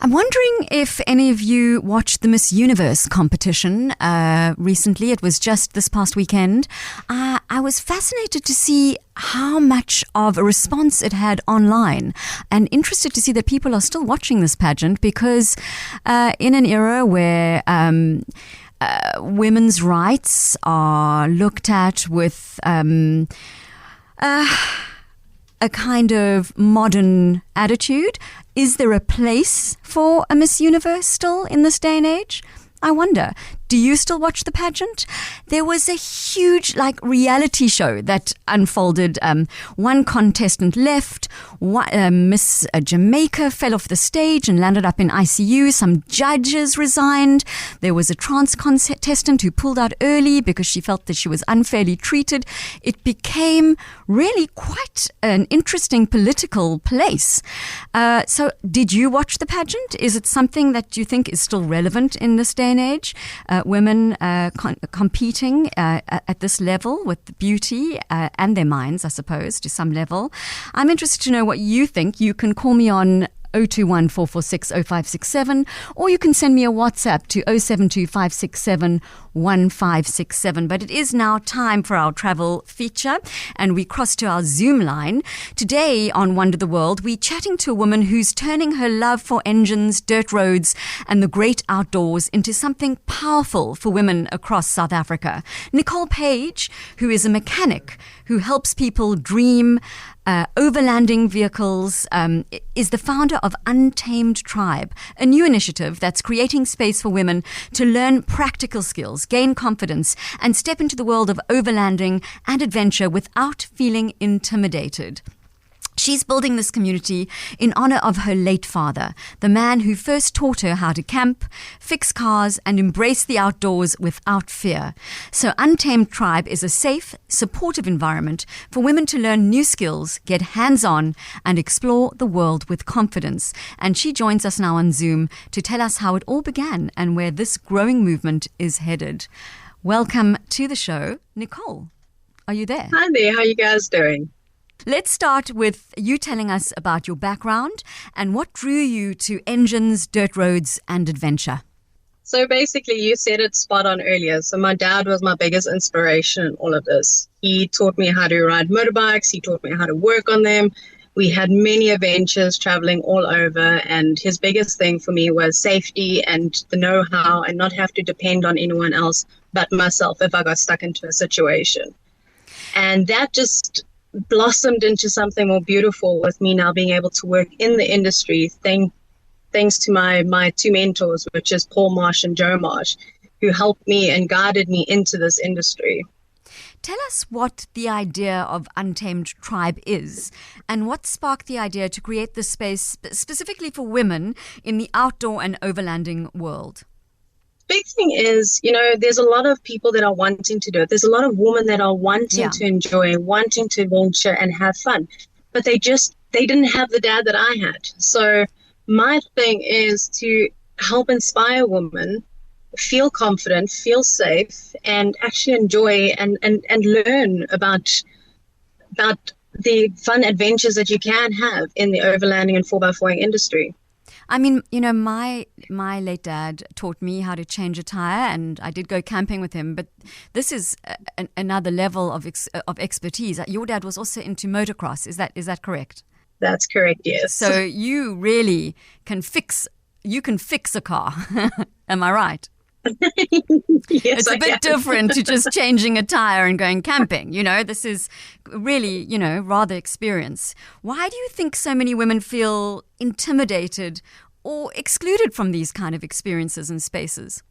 I'm wondering if any of you watched the Miss Universe competition recently. It was just this past weekend. I was fascinated to see how much of a response it had online, and interested to see that people are still watching this pageant, because in an era where women's rights are looked at with a kind of modern attitude, is there a place for a Miss Universe still in this day and age? I wonder. Do you still watch the pageant? There was a huge reality show that unfolded. One contestant left. Miss Jamaica fell off the stage and landed up in ICU. Some judges resigned. There was a trans contestant who pulled out early because she felt that she was unfairly treated. It became really quite an interesting political place. So did you watch the pageant? Is it something that you think is still relevant in this day and age? Women competing at this level with beauty and their minds, I suppose, to some level. I'm interested to know what you think. You can call me on 021 446 0567, or you can send me a WhatsApp to 072 567 1567. But it is now time for our travel feature, and we cross to our Zoom line. Today on Wonder the World, we're chatting to a woman who's turning her love for engines, dirt roads, and the great outdoors into something powerful for women across South Africa. Nicole Page, who is a mechanic who helps people dream overlanding vehicles, is the founder of Untamed Tribe, a new initiative that's creating space for women to learn practical skills, gain confidence, and step into the world of overlanding and adventure without feeling intimidated. She's building this community in honor of her late father, the man who first taught her how to camp, fix cars, and embrace the outdoors without fear. So Untamed Tribe is a safe, supportive environment for women to learn new skills, get hands-on, and explore the world with confidence. And she joins us now on Zoom to tell us how it all began and where this growing movement is headed. Welcome to the show, Nicole. Are you there? Hi there. How are you guys doing? Let's start with you telling us about your background and what drew you to engines, dirt roads, and adventure. So basically, you said it spot on earlier. So my dad was my biggest inspiration in all of this. He taught me how to ride motorbikes. He taught me how to work on them. We had many adventures traveling all over. And his biggest thing for me was safety and the know-how, and not have to depend on anyone else but myself if I got stuck into a situation. And that just blossomed into something more beautiful, with me now being able to work in the industry, thanks to my two mentors, which is Paul Marsh and Joe Marsh, who helped me and guided me into this industry. Tell us what the idea of Untamed Tribe is, and what sparked the idea to create this space specifically for women in the outdoor and overlanding world. Big thing is, there's a lot of people that are wanting to do it. There's a lot of women that are wanting to enjoy, wanting to venture and have fun, but they didn't have the dad that I had. So my thing is to help inspire women, feel confident, feel safe, and actually enjoy and learn about the fun adventures that you can have in the overlanding and 4x4ing industry. I mean, my late dad taught me how to change a tire, and I did go camping with him. But this is another level of expertise. Your dad was also into motocross. Is that correct? That's correct. Yes. So you really can fix a car. Am I right? Yes, it's a bit different to just changing a tire and going camping. This is really, rather experience. Why do you think so many women feel intimidated or excluded from these kind of experiences and spaces?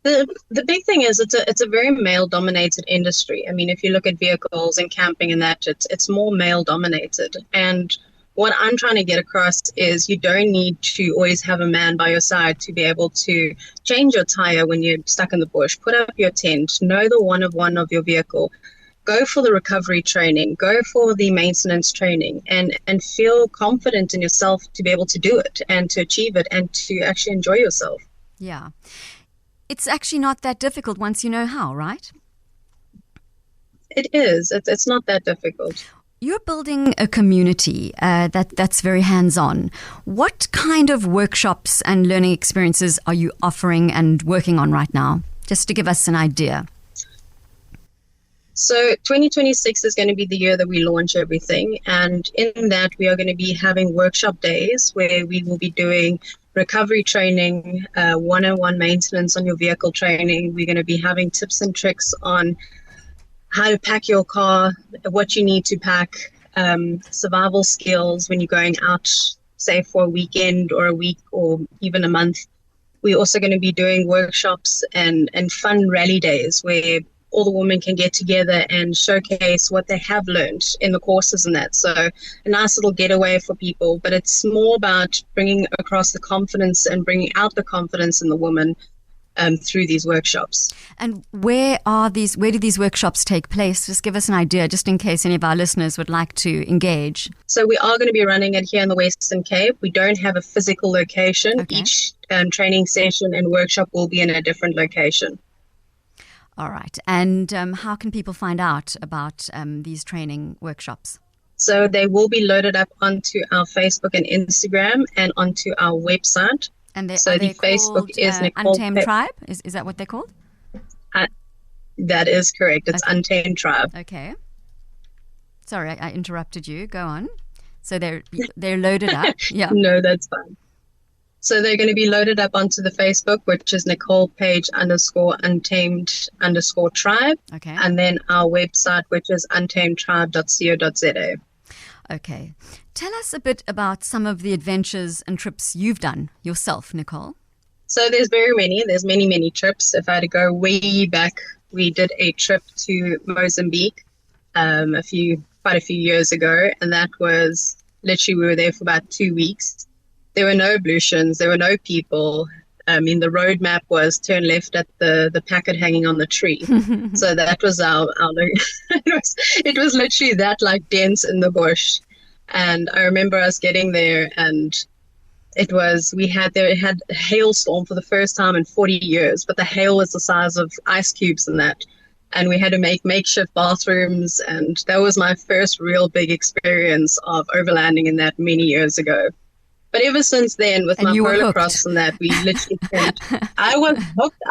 The big thing is it's a very male-dominated industry. I mean, if you look at vehicles and camping and that, it's more male-dominated. And what I'm trying to get across is you don't need to always have a man by your side to be able to change your tire when you're stuck in the bush, put up your tent, know the one of your vehicle, go for the recovery training, go for the maintenance training, and feel confident in yourself to be able to do it and to achieve it and to actually enjoy yourself. Yeah. It's actually not that difficult once you know how, right? It is. It's not that difficult. You're building a community that's very hands-on. What kind of workshops and learning experiences are you offering and working on right now? Just to give us an idea. So 2026 is going to be the year that we launch everything. And in that, we are going to be having workshop days where we will be doing recovery training, one-on-one maintenance on your vehicle training. We're going to be having tips and tricks on how to pack your car, what you need to pack, survival skills when you're going out, say for a weekend or a week or even a month. We're also going to be doing workshops and fun rally days where all the women can get together and showcase what they have learned in the courses and that. So a nice little getaway for people, but it's more about bringing across the confidence and bringing out the confidence in the woman through these workshops. And where do these workshops take place? Just give us an idea, just in case any of our listeners would like to engage. So we are going to be running it here in the Western Cape. We don't have a physical location. Okay. Each training session and workshop will be in a different location. All right. And how can people find out about these training workshops? So they will be loaded up onto our Facebook and Instagram and onto our website. And so the Facebook is Nicole Untamed Tribe? Is that what they're called? That is correct. It's okay. Untamed Tribe. Okay. Sorry, I interrupted you. Go on. So they're loaded up. Yeah. No, that's fine. So they're going to be loaded up onto the Facebook, which is Nicole Page _untamed_tribe. Okay. And then our website, which is untamedtribe.co.za. Okay. Tell us a bit about some of the adventures and trips you've done yourself, Nicole. So there's very many. There's many, many trips. If I had to go way back, we did a trip to Mozambique quite a few years ago. And that was literally, we were there for about 2 weeks. There were no ablutions. There were no people. I mean, the road map was turn left at the packet hanging on the tree. So that was our it was literally that, like, dense in the bush. And I remember us getting there, and it had a hailstorm for the first time in 40 years, but the hail was the size of ice cubes and that. And we had to make makeshift bathrooms, and that was my first real big experience of overlanding in that many years ago. But ever since then, with my Polar Cross and that, we literally I was hooked.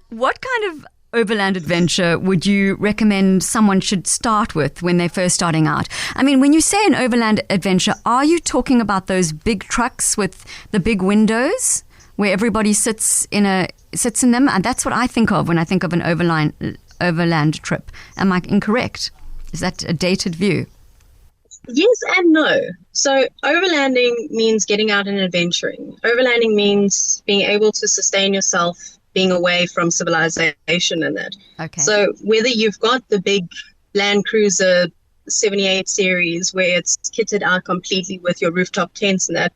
What kind of overland adventure would you recommend someone should start with when they're first starting out? I mean, when you say an overland adventure, are you talking about those big trucks with the big windows where everybody sits in them? And that's what I think of when I think of an overland trip. Am I incorrect? Is that a dated view? Yes and no. So overlanding means getting out and adventuring. Overlanding means being able to sustain yourself, being away from civilization and that. Okay. So whether you've got the big Land Cruiser 78 series where it's kitted out completely with your rooftop tents and that,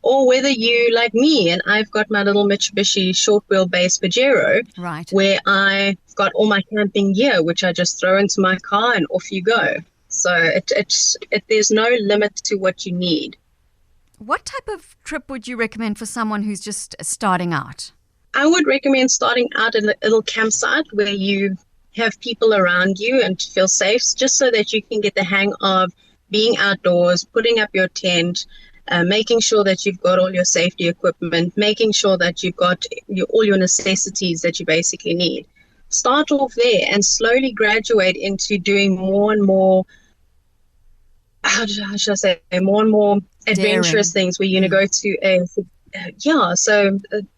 or whether you, like me, and I've got my little Mitsubishi short wheelbase Pajero, right, where I've got all my camping gear, which I just throw into my car and off you go. So there's no limit to what you need. What type of trip would you recommend for someone who's just starting out? I would recommend starting out at a little campsite where you have people around you and feel safe, just so that you can get the hang of being outdoors, putting up your tent, making sure that you've got all your safety equipment, making sure that you've got all your necessities that you basically need. Start off there and slowly graduate into doing more and more, how should I say, more and more adventurous things where you're going to go to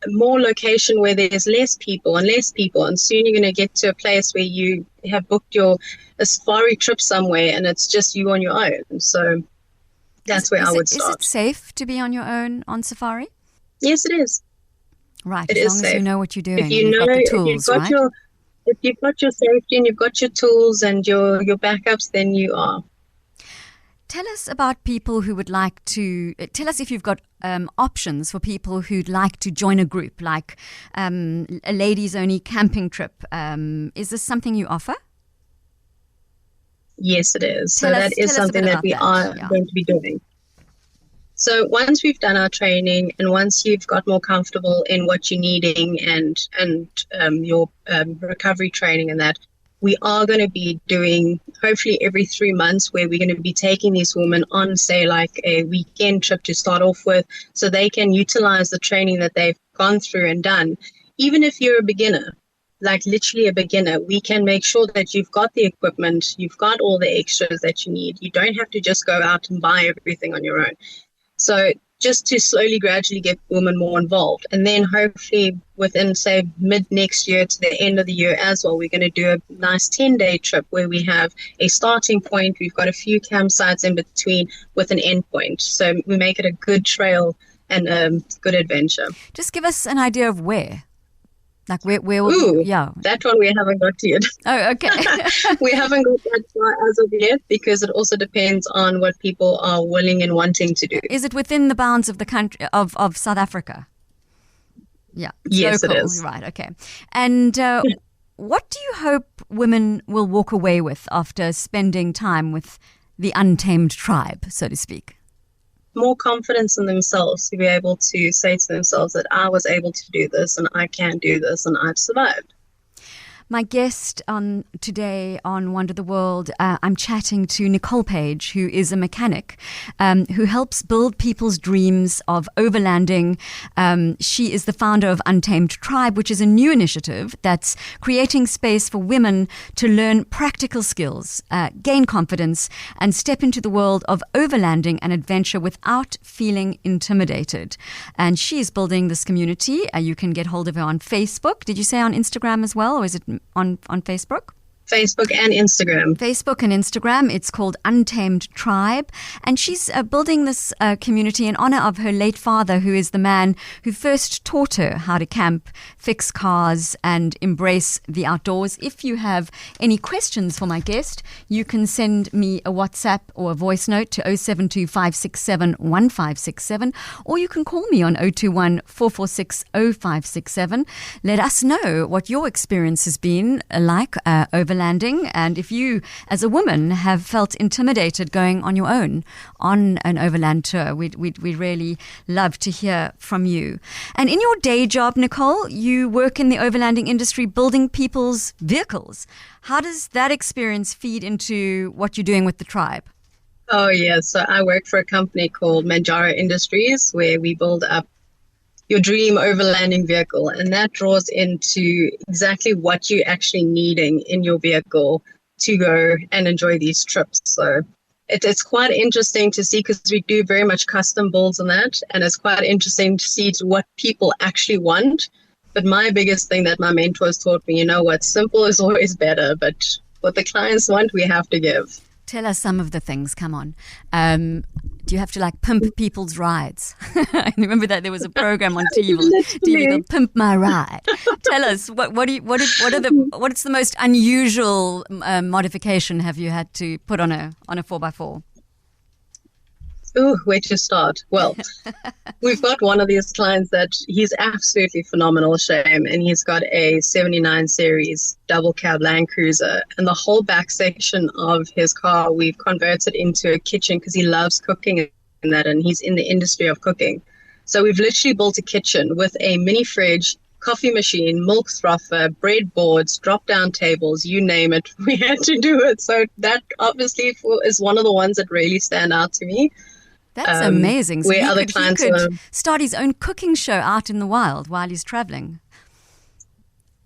more location where there's less people, and soon you're going to get to a place where you have booked a safari trip somewhere and it's just you on your own. So that's where I would start. Is it safe to be on your own on safari? Yes, it is. Right, as long safe. as you know what you're doing. If you've got your safety and you've got your tools and your backups, then you are. Tell us about people who would like to, tell us if you've got options for people who'd like to join a group, like a ladies only camping trip. Is this something you offer? Yes, it is. So that is something that we are going to be doing. So once we've done our training and once you've got more comfortable in what you're needing and your recovery training and that, we are going to be doing hopefully every 3 months, where we're going to be taking these women on, say, like a weekend trip to start off with, so they can utilize the training that they've gone through and done. Even if you're a beginner, like literally a beginner, we can make sure that you've got the equipment, you've got all the extras that you need. You don't have to just go out and buy everything on your own. So just to slowly, gradually get women more involved. And then hopefully within, say, mid next year to the end of the year as well, we're going to do a nice 10-day trip where we have a starting point. We've got a few campsites in between with an end point. So we make it a good trail and a good adventure. Just give us an idea of where. Like where will Ooh, yeah. That one we haven't got to yet. Oh, okay. We haven't got that far as of yet, because it also depends on what people are willing and wanting to do. Is it within the bounds of the country of South Africa? Yeah. Yes, local. it is. Right, okay. And what do you hope women will walk away with after spending time with the Untamed Tribe, so to speak? More confidence in themselves, to be able to say to themselves that I was able to do this and I can do this and I've survived. My guest today on Wonder the World, I'm chatting to Nicole Page, who is a mechanic who helps build people's dreams of overlanding. She is the founder of Untamed Tribe, which is a new initiative that's creating space for women to learn practical skills, gain confidence, and step into the world of overlanding and adventure without feeling intimidated. And she is building this community. You can get hold of her on Facebook. Did you say on Instagram as well, or is it on Facebook? Facebook and Instagram. Facebook and Instagram. It's called Untamed Tribe. And she's building this community in honor of her late father, who is the man who first taught her how to camp, fix cars, and embrace the outdoors. If you have any questions for my guest, you can send me a WhatsApp or a voice note to 072-567-1567, or you can call me on 021-446-0567. Let us know what your experience has been like overlanding, and if you, as a woman, have felt intimidated going on your own on an overland tour, we'd really love to hear from you. And in your day job, Nicole, you work in the overlanding industry building people's vehicles. How does that experience feed into what you're doing with the tribe? Oh, yes. So I work for a company called Manjaro Industries, where we build up your dream overlanding vehicle, and that draws into exactly what you're actually needing in your vehicle to go and enjoy these trips. So it's quite interesting to see, because we do very much custom builds on that, and it's quite interesting to see what people actually want. But my biggest thing that my mentors taught me, simple is always better, but what the clients want, we have to give. Tell us some of the things, come on. Do you have to pimp people's rides? I remember that there was a program on TV called Pimp My Ride. Tell us, what's the most unusual modification have you had to put on a 4x4? Ooh, where to start? Well, we've got one of these clients that he's absolutely phenomenal, Shame, and he's got a 79 series double cab Land Cruiser, and the whole back section of his car we've converted into a kitchen, because he loves cooking and that, and he's in the industry of cooking. So we've literally built a kitchen with a mini fridge, coffee machine, milk frother, bread boards, drop-down tables, you name it. We had to do it. So that obviously is one of the ones that really stand out to me. That's amazing. So where he could start his own cooking show out in the wild while he's traveling.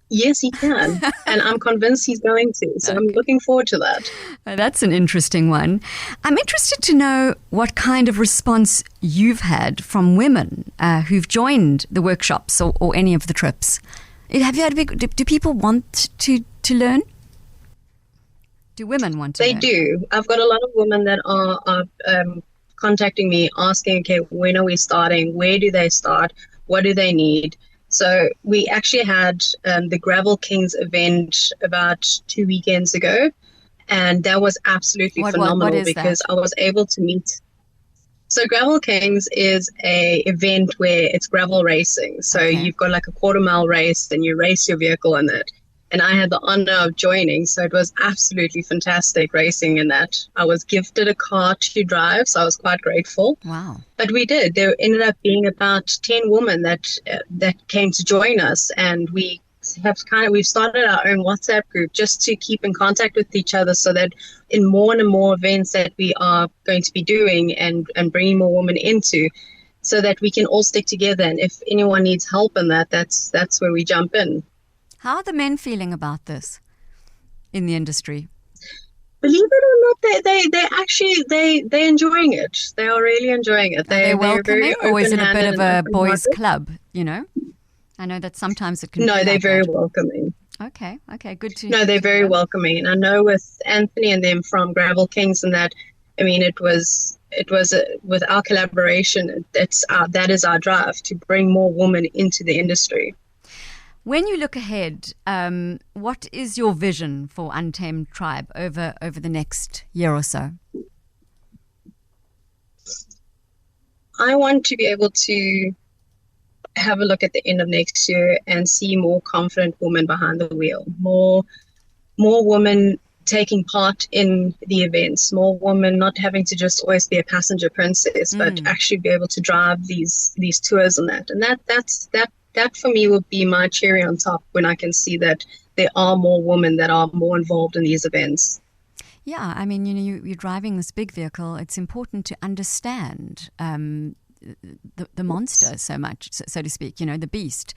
Yes, he can. And I'm convinced he's going to. So I'm looking forward to that. That's an interesting one. I'm interested to know what kind of response you've had from women who've joined the workshops or any of the trips. Have you had do people want to learn? Do women want to learn? They do. I've got a lot of women that are contacting me asking, okay, when are we starting? Where do they start? What do they need? So we actually had the Gravel Kings event about 2 weekends ago, and that was absolutely phenomenal because I was able to meet. So Gravel Kings is a event where it's gravel racing. So you've got like a 1/4 mile race and you race your vehicle in it. And I had the honor of joining, so it was absolutely fantastic racing in that. I was gifted a car to drive, so I was quite grateful. Wow. But we did. There ended up being about 10 women that came to join us, and we we've started our own WhatsApp group just to keep in contact with each other, so that in more and more events that we are going to be doing and bringing more women into, so that we can all stick together. And if anyone needs help in that, that's where we jump in. How are the men feeling about this in the industry? Believe it or not, they're enjoying it. They are really enjoying it. Are they welcoming, or is it a bit of a boys' club? I know that sometimes it can. No, they're like very that. welcoming. Okay, good to. No, they're very welcoming. And I know with Anthony and them from Gravel Kings and that, I mean, it was with our collaboration. That is our drive, to bring more women into the industry. When you look ahead, what is your vision for Untamed Tribe over the next year or so? I want to be able to have a look at the end of next year and see more confident women behind the wheel, more women taking part in the events, more women not having to just always be a passenger princess, but actually be able to drive these tours and that. And that for me would be my cherry on top, when I can see that there are more women that are more involved in these events. Yeah, I mean, you're driving this big vehicle. It's important to understand the monster so much, so to speak, the beast.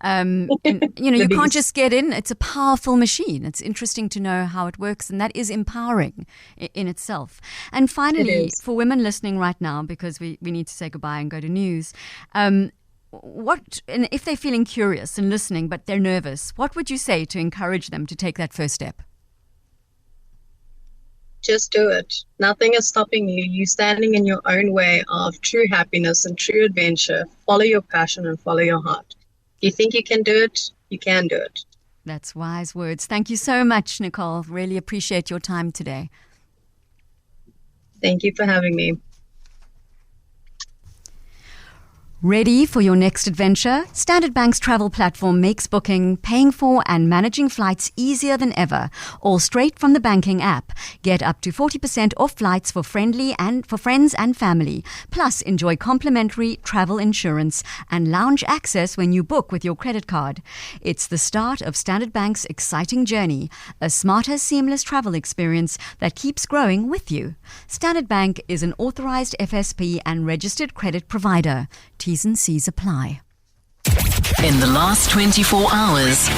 And, you can't just get in. It's a powerful machine. It's interesting to know how it works, and that is empowering in itself. And finally, for women listening right now, because we need to say goodbye and go to news, and if they're feeling curious and listening but they're nervous, what would you say to encourage them to take that first step? Just do it. Nothing is stopping you. You're standing in your own way of true happiness and true adventure. Follow your passion and follow your heart. If you think you can do it, you can do it. That's wise words. Thank you so much, Nicole. Really appreciate your time today. Thank you for having me. Ready for your next adventure? Standard Bank's travel platform makes booking, paying for and managing flights easier than ever, all straight from the banking app. Get up to 40% off flights for friends and family. Plus, enjoy complimentary travel insurance and lounge access when you book with your credit card. It's the start of Standard Bank's exciting journey, a smarter, seamless travel experience that keeps growing with you. Standard Bank is an authorized FSP and registered credit provider. T's and C's apply. In the last 24 hours,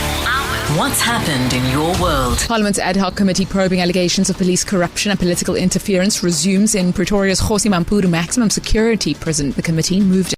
what's happened in your world? Parliament's ad hoc committee probing allegations of police corruption and political interference resumes in Pretoria's Kgosi Mampuru maximum security prison. The committee moved